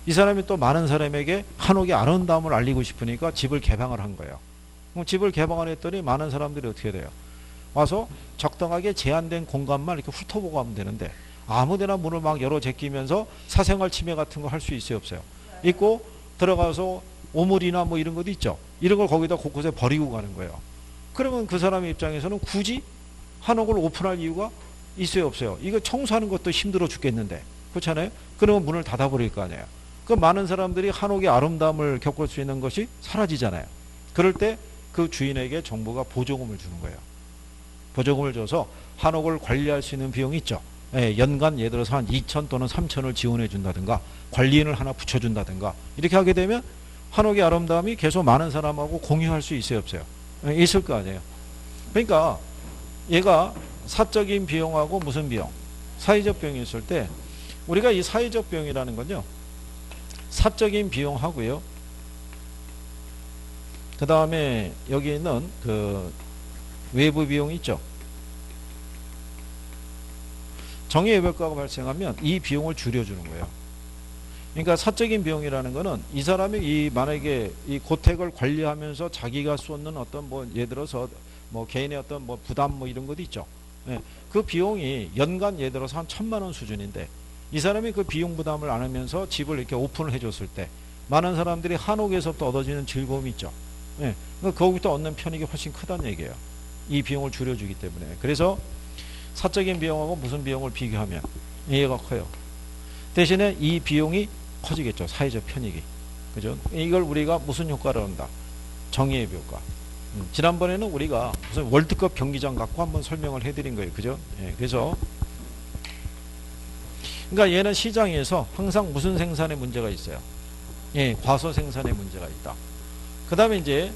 이 사람이 또 많은 사람에게 한옥의 아름다움을 알리고 싶으니까 집을 개방을 한 거예요. 그럼 집을 개방을 했더니 많은 사람들이 어떻게 돼요? 와서 적당하게 제한된 공간만 이렇게 훑어보고 하면 되는데 아무데나 문을 막 열어 제끼면서 사생활 침해 같은 거 할 수 있어요, 없어요? 있고 들어가서 오물이나 뭐 이런 것도 있죠. 이런 걸 거기다 곳곳에 버리고 가는 거예요. 그러면 그 사람의 입장에서는 굳이 한옥을 오픈할 이유가 있어요, 없어요? 이거 청소하는 것도 힘들어 죽겠는데. 그렇잖아요? 그러면 문을 닫아버릴 거 아니에요. 그 많은 사람들이 한옥의 아름다움을 겪을 수 있는 것이 사라지잖아요. 그럴 때 그 주인에게 정부가 보조금을 주는 거예요. 보조금을 줘서 한옥을 관리할 수 있는 비용이 있죠. 연간 예를 들어서 한 2천 또는 3천을 지원해 준다든가 관리인을 하나 붙여준다든가 이렇게 하게 되면 한옥의 아름다움이 계속 많은 사람하고 공유할 수 있어요, 없어요? 있을 거 아니에요. 그러니까 얘가 사적인 비용하고 무슨 비용? 사회적 비용이 있을 때 우리가 이 사회적 비용이라는 건요. 사적인 비용하고요. 그 다음에 여기 있는 그 외부 비용 있죠. 정의외벽가가 발생하면 이 비용을 줄여주는 거예요. 그러니까 사적인 비용이라는 거는 이 사람이 이 만약에 이 고택을 관리하면서 자기가 쏟는 어떤 뭐 예를 들어서 뭐 개인의 어떤 뭐 부담 뭐 이런 것도 있죠. 예, 그 비용이 연간 예를 들어서 한 1,000만 원 수준인데 이 사람이 그 비용 부담을 안 하면서 집을 이렇게 오픈을 해줬을 때 많은 사람들이 한옥에서부터 얻어지는 즐거움이 있죠. 예, 그러니까 거기부터 얻는 편익이 훨씬 크다는 얘기예요. 이 비용을 줄여주기 때문에. 그래서 사적인 비용하고 무슨 비용을 비교하면 이해가 커요. 대신에 이 비용이 커지겠죠. 사회적 편익이. 그죠? 이걸 우리가 무슨 효과를 한다? 정의의 효과. 지난번에는 우리가 무슨 월드컵 경기장 갖고 한번 설명을 해드린 거예요. 그죠? 예, 그래서 그러니까 얘는 시장에서 항상 무슨 생산에 문제가 있어요? 예, 과소 생산에 문제가 있다. 그 다음에 이제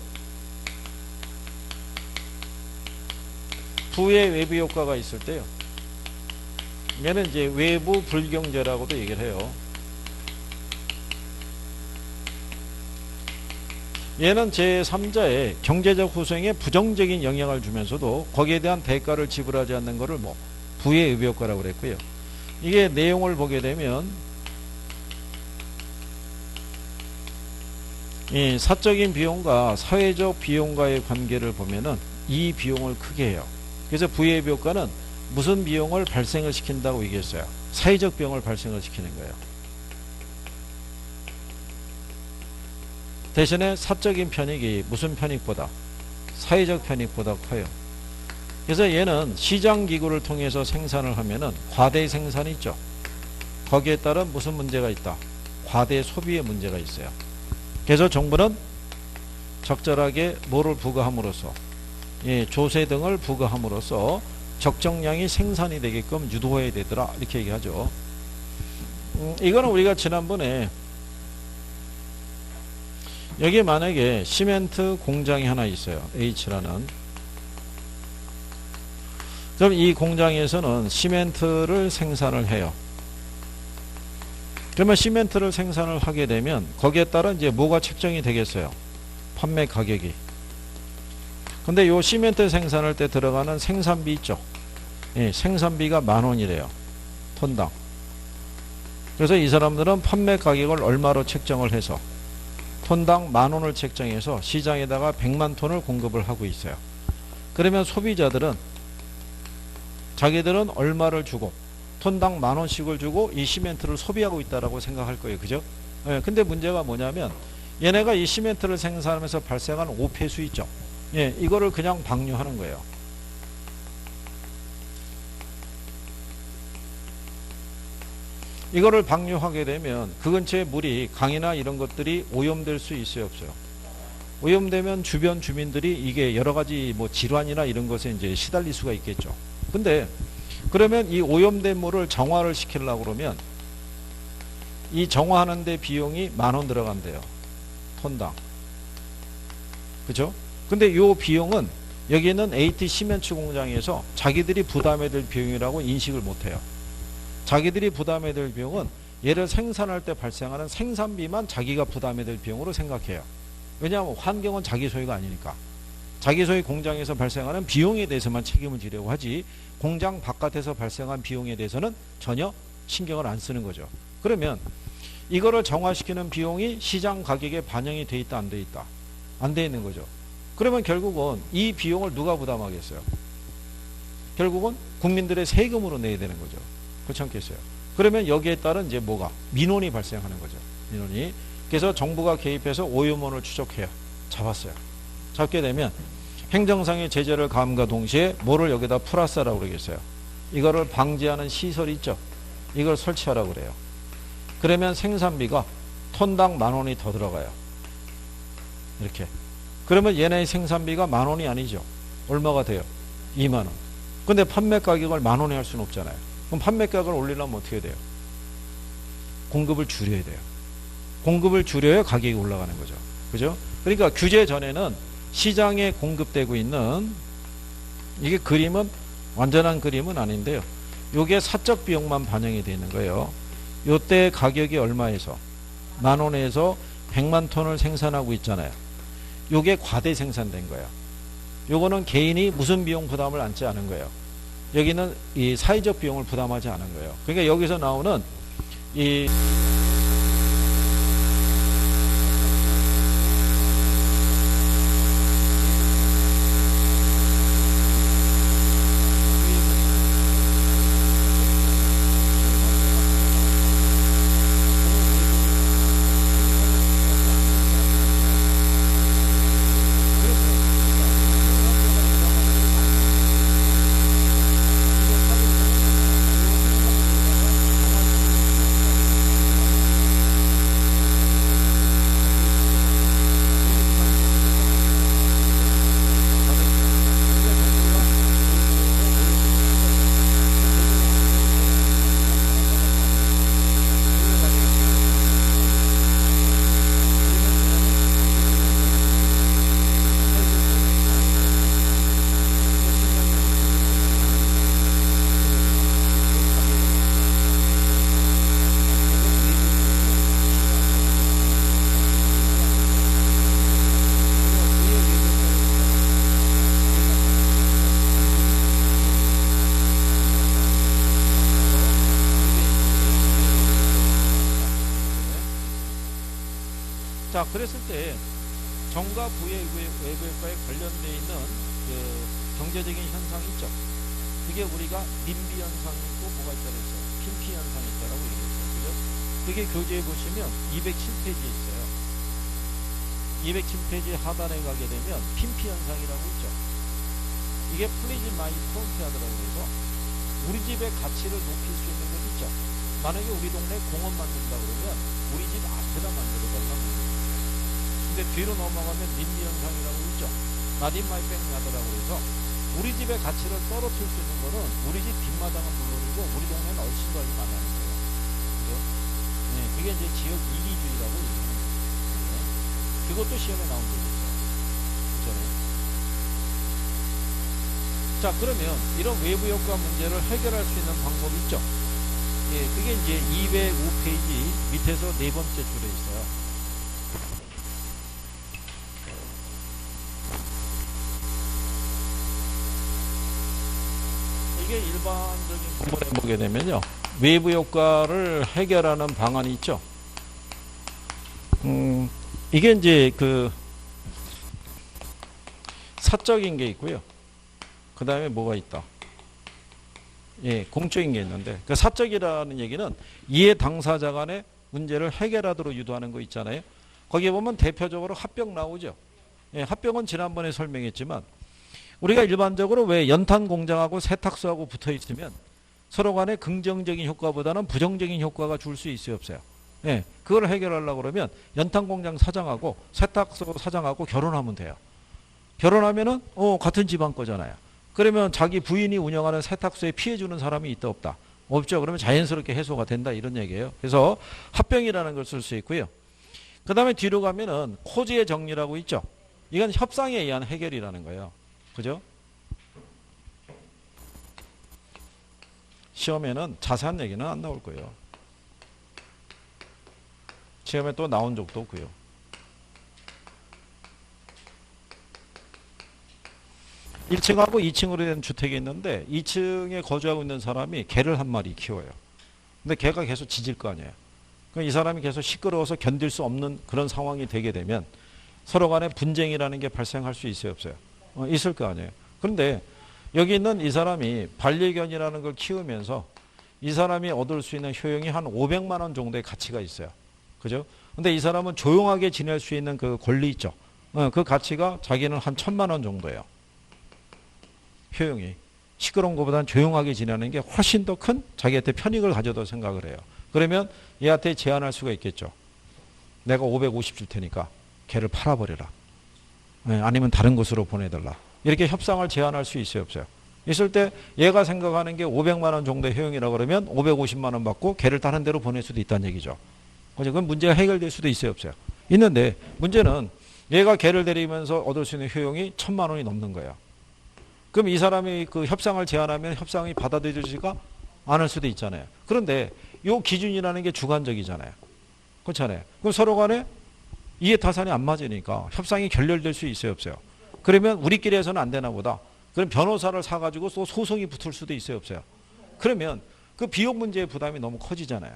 부의 외부 효과가 있을 때요. 얘는 이제 외부 불경제라고도 얘기를 해요. 얘는 제3자의 경제적 후생에 부정적인 영향을 주면서도 거기에 대한 대가를 지불하지 않는 것을 뭐 부의 외부 효과라고 그랬고요. 이게 내용을 보게 되면 이 사적인 비용과 사회적 비용과의 관계를 보면은 이 비용을 크게 해요. 그래서 부의 외부 효과는 무슨 비용을 발생을 시킨다고 얘기했어요? 사회적 비용을 발생을 시키는 거예요. 대신에 사적인 편익이 무슨 편익보다? 사회적 편익보다 커요. 그래서 얘는 시장기구를 통해서 생산을 하면은 과대 생산이 있죠. 거기에 따른 무슨 문제가 있다? 과대 소비의 문제가 있어요. 그래서 정부는 적절하게 뭐를 부과함으로써 예, 조세 등을 부과함으로써 적정량이 생산이 되게끔 유도해야 되더라 이렇게 얘기하죠. 이거는 우리가 지난번에 여기 만약에 시멘트 공장이 하나 있어요. H라는. 그럼 이 공장에서는 시멘트를 생산을 해요. 그러면 시멘트를 생산을 하게 되면 거기에 따라 이제 뭐가 책정이 되겠어요? 판매 가격이. 근데 요 시멘트 생산할 때 들어가는 생산비 있죠. 예, 생산비가 10,000원이래요. 톤당. 그래서 이 사람들은 판매 가격을 얼마로 책정을 해서 톤당 10,000원을 책정해서 시장에다가 100만 톤을 공급을 하고 있어요. 그러면 소비자들은 자기들은 얼마를 주고 톤당 10,000원씩을 주고 이 시멘트를 소비하고 있다라고 생각할 거예요. 그죠? 예, 근데 문제가 뭐냐면 얘네가 이 시멘트를 생산하면서 발생한 오폐수 있죠. 예, 이거를 그냥 방류하는 거예요. 이거를 방류하게 되면 그 근처에 물이 강이나 이런 것들이 오염될 수 있어요, 없어요? 오염되면 주변 주민들이 이게 여러 가지 뭐 질환이나 이런 것에 이제 시달릴 수가 있겠죠. 근데 그러면 이 오염된 물을 정화를 시키려고 그러면 이 정화하는 데 비용이 10,000원 들어간대요. 톤당. 그죠? 근데 이 비용은 여기 있는 AT 시멘트 공장에서 자기들이 부담해야 될 비용이라고 인식을 못해요. 자기들이 부담해야 될 비용은 얘를 생산할 때 발생하는 생산비만 자기가 부담해야 될 비용으로 생각해요. 왜냐하면 환경은 자기 소유가 아니니까. 자기 소유 공장에서 발생하는 비용에 대해서만 책임을 지려고 하지 공장 바깥에서 발생한 비용에 대해서는 전혀 신경을 안 쓰는 거죠. 그러면 이거를 정화시키는 비용이 시장 가격에 반영이 돼 있다 안 돼 있다? 안 돼 있는 거죠. 그러면 결국은 이 비용을 누가 부담하겠어요? 결국은 국민들의 세금으로 내야 되는 거죠. 그렇지 않겠어요? 그러면 여기에 따른 이제 뭐가? 민원이 발생하는 거죠. 민원이. 그래서 정부가 개입해서 오염원을 추적해요. 잡았어요. 잡게 되면 행정상의 제재를 가함과 동시에 뭐를 여기다 플러스하라고 그러겠어요. 이거를 방지하는 시설이 있죠. 이걸 설치하라고 그래요. 그러면 생산비가 톤당 10,000원이 더 들어가요. 이렇게. 그러면 얘네의 생산비가 10,000원이 아니죠. 얼마가 돼요? 20,000원. 근데 판매 가격을 10,000원에 할 수는 없잖아요. 그럼 판매 가격을 올리려면 어떻게 돼요? 공급을 줄여야 돼요. 공급을 줄여야 가격이 올라가는 거죠. 그죠? 그러니까 규제 전에는 시장에 공급되고 있는 이게 그림은 완전한 그림은 아닌데요. 요게 사적 비용만 반영이 되어 있는 거예요. 요때 가격이 얼마에서 10,000원에서 100만 톤을 생산하고 있잖아요. 요게 과대 생산된 거예요. 요거는 개인이 무슨 비용 부담을 안지 않은 거예요. 여기는 이 사회적 비용을 부담하지 않은 거예요. 그러니까 여기서 나오는 이 자, 그랬을 때 정과 부의 외부효과에 관련되어 있는 그 경제적인 현상이 있죠. 그게 우리가 님비 현상이 있고 뭐가 있다 그랬어요. 핀피 현상이 있다라고 얘기했어요. 그죠? 그게 교재에 보시면 207페이지에 있어요. 207페이지 하단에 가게 되면 핀피 현상이라고 있죠. 이게 플리즈 마이 프론티아드라고 해서 우리 집의 가치를 높일 수 있는 것 있죠. 만약에 우리 동네 공원 만든다 그러면 우리 집 앞에다 만들어달라고. 근데 뒤로 넘어가면 님비 현상이라고 있죠. 나딘 마이 백야드라고 해서 우리 집의 가치를 떨어뜨릴 수 있는 거는 우리 집 뒷마당은 물론이고 우리 동네는 훨씬 더 많다는 거예요. 그죠? 네, 그게 이제 지역 이기주의라고 얘기하는 거예요. 네. 그것도 시험에 나온 적이 있어요. 그잖아요. 자, 그러면 이런 외부 효과 문제를 해결할 수 있는 방법이 있죠. 예, 그게 이제 205페이지 밑에서 네 번째 줄에 있어요. 이게 일반적인 구문에 보게 되면요. 외부 효과를 해결하는 방안이 있죠. 이게 이제 그 사적인 게 있고요. 그 다음에 뭐가 있다. 예, 공적인 게 있는데, 그 사적이라는 얘기는 이해 당사자 간의 문제를 해결하도록 유도하는 거 있잖아요. 거기에 보면 대표적으로 합병 나오죠. 예, 합병은 지난번에 설명했지만, 우리가 일반적으로 왜 연탄 공장하고 세탁소하고 붙어 있으면 서로 간에 긍정적인 효과보다는 부정적인 효과가 줄 수 있어요, 없어요? 예, 그걸 해결하려고 그러면 연탄 공장 사장하고 세탁소 사장하고 결혼하면 돼요. 결혼하면은 같은 집안 거잖아요. 그러면 자기 부인이 운영하는 세탁소에 피해 주는 사람이 있다 없다? 없죠. 그러면 자연스럽게 해소가 된다 이런 얘기예요. 그래서 합병이라는 걸 쓸 수 있고요. 그 다음에 뒤로 가면은 코지의 정리라고 있죠. 이건 협상에 의한 해결이라는 거예요. 그죠? 시험에는 자세한 얘기는 안 나올 거예요. 시험에 또 나온 적도 없고요. (1층하고) (2층으로) 된 주택이 있는데 2층에 거주하고 있는 사람이 개를 한 마리 키워요. 근데 개가 계속 짖을 거 아니에요. 그럼 이 사람이 계속 시끄러워서 견딜 수 없는 그런 상황이 되게 되면 서로 간에 분쟁이라는 게 발생할 수 있어요, 없어요? 있을 거 아니에요. 그런데 여기 있는 이 사람이 반려견이라는 걸 키우면서 이 사람이 얻을 수 있는 효용이 한 500만 원 정도의 가치가 있어요. 그죠? 근데 이 사람은 조용하게 지낼 수 있는 그 권리 있죠. 그 가치가 자기는 한 1,000만 원 정도예요. 효용이. 시끄러운 것보다는 조용하게 지내는 게 훨씬 더 큰 자기한테 편익을 가져다 생각을 해요. 그러면 얘한테 제안할 수가 있겠죠. 내가 550 줄 테니까 걔를 팔아버려라. 아니면 다른 곳으로 보내달라. 이렇게 협상을 제안할 수 있어요, 없어요? 있을 때 얘가 생각하는 게 500만 원 정도의 효용이라고 그러면 550만 원 받고 걔를 다른 데로 보낼 수도 있다는 얘기죠. 그건 문제가 해결될 수도 있어요, 없어요? 있는데 문제는 얘가 개를 데리면서 얻을 수 있는 효용이 1,000만 원이 넘는 거예요. 그럼 이 사람이 그 협상을 제안하면 협상이 받아들여지지가 않을 수도 있잖아요. 그런데 이 기준이라는 게 주관적이잖아요. 그렇잖아요. 그럼 서로 간에 이해타산이 안 맞으니까 협상이 결렬될 수 있어요, 없어요? 그러면 우리끼리 해서는 안 되나 보다. 그럼 변호사를 사가지고 또 소송이 붙을 수도 있어요, 없어요? 그러면 그 비용 문제의 부담이 너무 커지잖아요.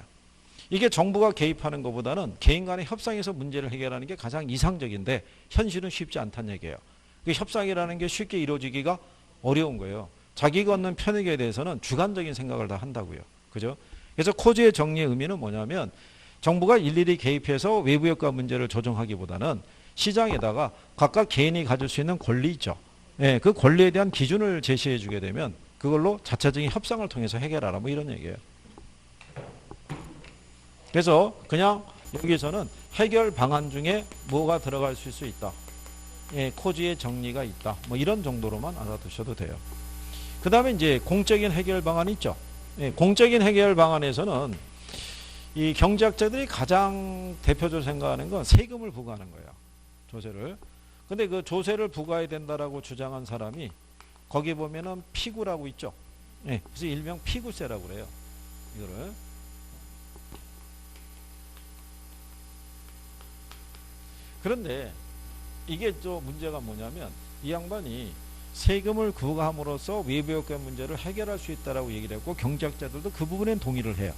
이게 정부가 개입하는 것보다는 개인 간의 협상에서 문제를 해결하는 게 가장 이상적인데 현실은 쉽지 않다는 얘기예요. 그 협상이라는 게 쉽게 이루어지기가 어려운 거예요. 자기가 얻는 편익에 대해서는 주관적인 생각을 다 한다고요. 그죠? 그래서 코즈의 정리의 의미는 뭐냐면 정부가 일일이 개입해서 외부 효과 문제를 조정하기보다는 시장에다가 각각 개인이 가질 수 있는 권리 있죠. 예, 그 권리에 대한 기준을 제시해 주게 되면 그걸로 자체적인 협상을 통해서 해결하라 뭐 이런 얘기예요. 그래서 그냥 여기서는 해결 방안 중에 뭐가 들어갈 수 있다. 예, 코즈의 정리가 있다. 뭐 이런 정도로만 알아두셔도 돼요. 그 다음에 이제 공적인 해결 방안이 있죠. 예, 공적인 해결 방안에서는 이 경제학자들이 가장 대표적으로 생각하는 건 세금을 부과하는 거예요. 조세를. 근데 그 조세를 부과해야 된다라고 주장한 사람이 거기 보면은 피구라고 있죠. 예, 그래서 일명 피구세라고 그래요. 이거를. 그런데 이게 또 문제가 뭐냐면 이 양반이 세금을 부과함으로써 외부 효과 문제를 해결할 수 있다라고 얘기를 했고 경제학자들도 그 부분엔 동의를 해요.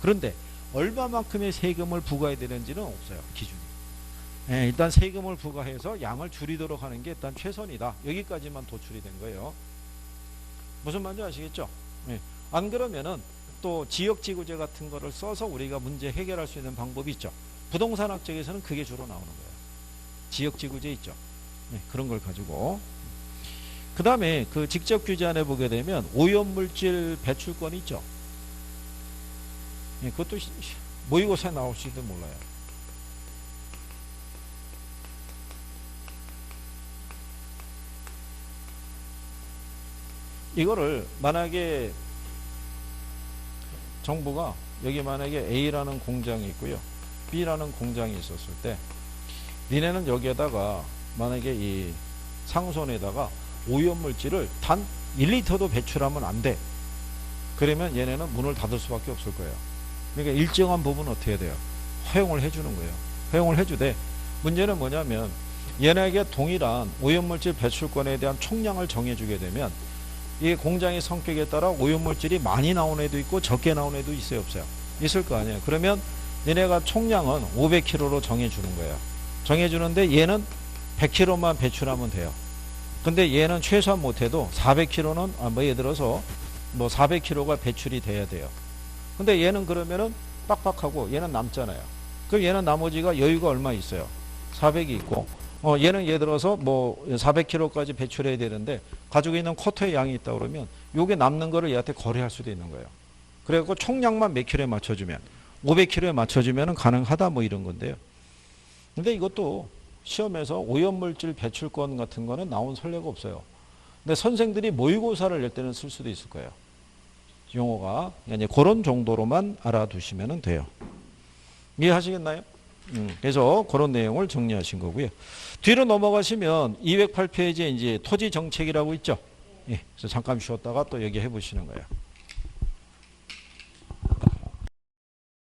그런데 얼마만큼의 세금을 부과해야 되는지는 없어요. 기준이. 예, 일단 세금을 부과해서 양을 줄이도록 하는 게 일단 최선이다. 여기까지만 도출이 된 거예요. 무슨 말인지 아시겠죠? 예, 안 그러면은 또 지역지구제 같은 거를 써서 우리가 문제 해결할 수 있는 방법이 있죠. 부동산학 쪽에서는 그게 주로 나오는 거예요. 지역지구제 있죠. 예, 그런 걸 가지고. 그 다음에 그 직접 규제안에 보게 되면 오염물질 배출권이 있죠. 예, 그것도 모의고사에 나올지도 몰라요. 이거를 만약에 정부가 여기 만약에 A라는 공장이 있고요. B라는 공장이 있었을 때 니네는 여기에다가 만약에 이 상손에다가 오염물질을 단 1리터도 배출하면 안 돼. 그러면 얘네는 문을 닫을 수밖에 없을 거예요. 그러니까 일정한 부분은 어떻게 해야 돼요? 허용을 해주는 거예요. 허용을 해주되 문제는 뭐냐면 얘네에게 동일한 오염물질 배출권에 대한 총량을 정해주게 되면 이 공장의 성격에 따라 오염물질이 많이 나온 애도 있고 적게 나온 애도 있어요, 없어요? 있을 거 아니에요. 그러면 얘네가 총량은 500kg로 정해주는 거예요. 정해주는데 얘는 100kg만 배출하면 돼요. 근데 얘는 최소한 못해도 400kg는 뭐 예를 들어서 뭐 400kg가 배출이 돼야 돼요. 근데 얘는 그러면은 빡빡하고 얘는 남잖아요. 그럼 얘는 나머지가 여유가 얼마 있어요? 400이 있고 얘는 예를 들어서 뭐 400kg까지 배출해야 되는데 가지고 있는 쿼터의 양이 있다 그러면 요게 남는 거를 얘한테 거래할 수도 있는 거예요. 그래갖고 총량만 몇 킬로에 맞춰주면 500kg에 맞춰주면 가능하다 뭐 이런 건데요. 근데 이것도 시험에서 오염물질 배출권 같은 거는 나온 선례가 없어요. 근데 선생들이 모의고사를 낼 때는 쓸 수도 있을 거예요. 용어가 이제 그런 정도로만 알아두시면 돼요. 이해하시겠나요? 그래서 그런 내용을 정리하신 거고요. 뒤로 넘어가시면 208페이지에 이제 토지 정책이라고 있죠. 예, 그래서 잠깐 쉬었다가 또 얘기해 보시는 거예요.